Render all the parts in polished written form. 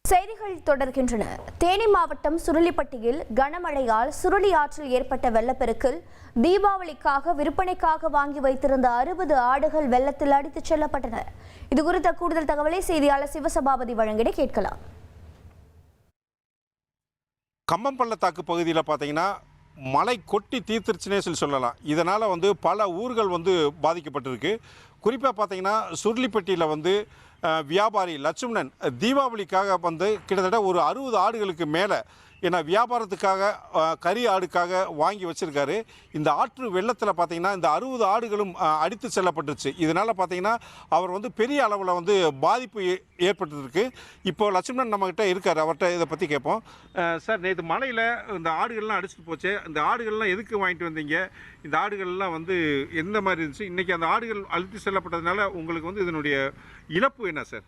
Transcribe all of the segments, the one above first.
செய்திகள் தொடர்கின்றன. தேனி மாவட்டம் சுருளிப்பட்டியில் கனமழையால் சுருளி ஆற்றில் ஏற்பட்ட வெள்ளப்பெருக்கில் தீபாவளிக்காக விற்பனைக்காக வாங்கி வைத்திருந்த 60 ஆடுகள் வெள்ளத்தில் அடித்துச் செல்லப்பட்டன. இதுகுறித்த கூடுதல் தகவலை செய்தியாளர் சிவசபாபதி வழங்கிட கேட்கலாம். கம்பம் பள்ளத்தாக்கு பகுதியில் பார்த்தீங்கன்னா மழை கொட்டி தீர்த்துருச்சுனே சொல்லலாம். இதனால் பல ஊர்கள் பாதிக்கப்பட்டிருக்கு. குறிப்பாக பார்த்தீங்கன்னா சுருளிப்பட்டியில் வியாபாரி லட்சுமணன் தீபாவளிக்காக கிட்டத்தட்ட ஒரு 60 ஆடுகளுக்கு மேலே ஏன்னா வியாபாரத்துக்காக கறி ஆடுக்காக வாங்கி வச்சுருக்காரு. இந்த ஆற்று வெள்ளத்தில் பார்த்தீங்கன்னா இந்த 60 ஆடுகளும் அடித்து செல்லப்பட்டுருச்சு. இதனால் பார்த்தீங்கன்னா அவர் பெரிய அளவில் பாதிப்பு ஏற்பட்டுருக்கு. இப்போ லட்சுமணன் நம்மக்கிட்ட இருக்கார், அவர்கிட்ட இதை பற்றி கேட்போம். சார், நேற்று மழையில் இந்த ஆடுகள்லாம் அடிச்சுட்டு போச்சு. இந்த ஆடுகள்லாம் எதுக்கு வாங்கிட்டு வந்தீங்க? இந்த ஆடுகள்லாம் எந்த மாதிரி இருந்துச்சு? இன்றைக்கி அந்த ஆடுகள் அழுத்தி செல்லப்பட்டதுனால உங்களுக்கு இதனுடைய இழப்பு என்ன சார்?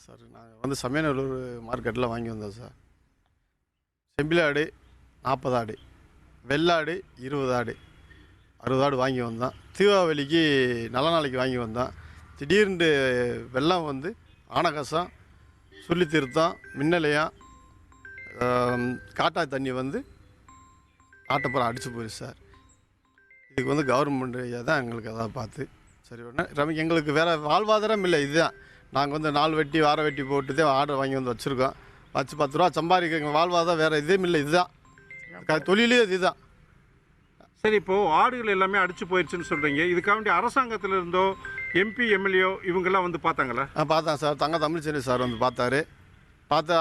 சார், நாங்கள் சமயநல்லூர் மார்க்கெட்டில் வாங்கி வந்தோம் சார். செம்பிலாடு 40 ஆடு, வெள்ளாடு 20 ஆடு, 60 ஆடு வாங்கி வந்தோம். தீபாவளிக்கு நல்ல நாளைக்கு வாங்கி வந்தோம். திடீர்னு வெள்ளம் ஆனகசம், சுள்ளி திருத்தம், மின்னலையம், காட்டா தண்ணி ஆட்டப்புறம் அடித்து போயிடுச்சு சார். இதுக்கு கவர்மெண்ட் தான் எங்களுக்கு எதாவது பார்த்து சரி ஒன்று எங்களுக்கு வேறு வாழ்வாதாரம் இல்லை. இதுதான் நாங்கள் நாள் வெட்டி வார வெட்டி போட்டு தான் ஆர்டர் வாங்கி வச்சுருக்கோம். வச்சு 10 ரூபா சம்பாதிக்க எங்கள் வாழ்வாதாரம் வேறு எதுவும் இல்லை. இதுதான் தொழிலே இதுதான். சரி, இப்போது ஆடுகள் எல்லாமே அடித்து போயிடுச்சுன்னு சொல்கிறீங்க. இதுக்காக வேண்டிய அரசாங்கத்தில் இருந்தோ எம்பி எம்எல்ஏ இவங்கெல்லாம் பார்த்தாங்களா? பார்த்தேன் சார். தங்க தமிழ்ச்செல்வி சார் பார்த்தாரு. பார்த்தா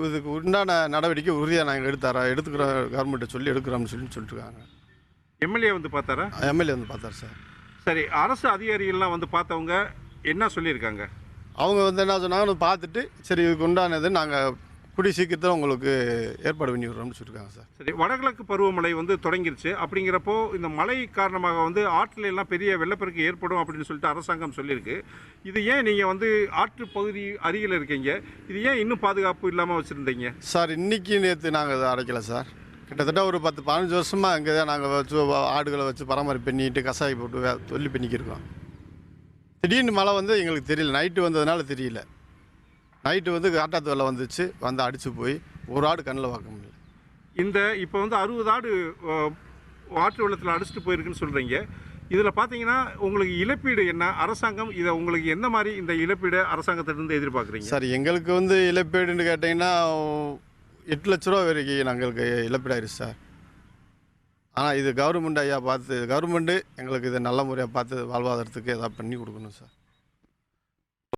இதுக்கு உண்டான நடவடிக்கை உறுதியாக நாங்கள் எடுத்துக்கிறோம், கவர்மெண்ட்டை சொல்லி எடுக்கிறோம்னு சொல்லிட்டுருக்காங்க. எம்எல்ஏ பார்த்தாரா? எம்எல்ஏ பார்த்தார் சார். சரி, அரசு அதிகாரிகள்லாம் பார்த்தவங்க என்ன சொல்லியிருக்காங்க? அவங்க என்ன சொன்னாங்க, பார்த்துட்டு சரி இதுக்கு உண்டானது நாங்கள் கூடிய சீக்கிரத்தில் உங்களுக்கு ஏற்பாடு பண்ணி விடுறோம்னு சொல்லியிருக்காங்க சார். சரி, வடகிழக்கு பருவமழை தொடங்கிருச்சு. அப்படிங்கிறப்போ இந்த மழை காரணமாக ஆற்றில் எல்லாம் பெரிய வெள்ளப்பெருக்கு ஏற்படும் அப்படின்னு சொல்லிட்டு அரசாங்கம் சொல்லியிருக்கு. இது ஏன் நீங்கள் ஆற்று பகுதி அருகில் இருக்கீங்க, இது ஏன் இன்னும் பாதுகாப்பு இல்லாமல் வச்சுருந்தீங்க? சார், இன்றைக்கி நேற்று நாங்கள் அதை அடைக்கலை சார். கிட்டத்தட்ட ஒரு 10-15 வருஷமாக அங்கே தான் நாங்கள் ஆடுகளை வச்சு பராமரிப்பு பண்ணிட்டு கசாயி போட்டு தொழில் பண்ணிக்கிருக்கோம். திடீர்னு மழை எங்களுக்கு தெரியல. நைட்டு வந்ததுனால தெரியல. நைட்டு காட்டாத்து வெள்ளம் வந்துச்சு, அடித்து போய் ஒரு ஆடு கண்ணில் பார்க்க முடியல. இந்த இப்போ 60 ஆடு ஆற்று வெள்ளத்தில் அடிச்சுட்டு போயிருக்குன்னு சொல்கிறீங்க. இதில் பார்த்தீங்கன்னா உங்களுக்கு இழப்பீடு என்ன? அரசாங்கம் இதை உங்களுக்கு எந்த மாதிரி இந்த இழப்பீடு அரசாங்கத்திலிருந்து எதிர்பார்க்குறீங்க? சார், எங்களுக்கு இழப்பீடுன்னு கேட்டிங்கன்னா 8 லட்ச ரூபா வரைக்கும் எங்களுக்கு இழப்பீடாயிருச்சு சார். ஆனால் இது கவர்மெண்ட் ஐயா பார்த்து, கவர்மெண்ட்டு எங்களுக்கு இதை நல்ல முறையாக பார்த்து வாழ்வாதாரத்துக்கு எதாவது பண்ணி கொடுக்கணும் சார்.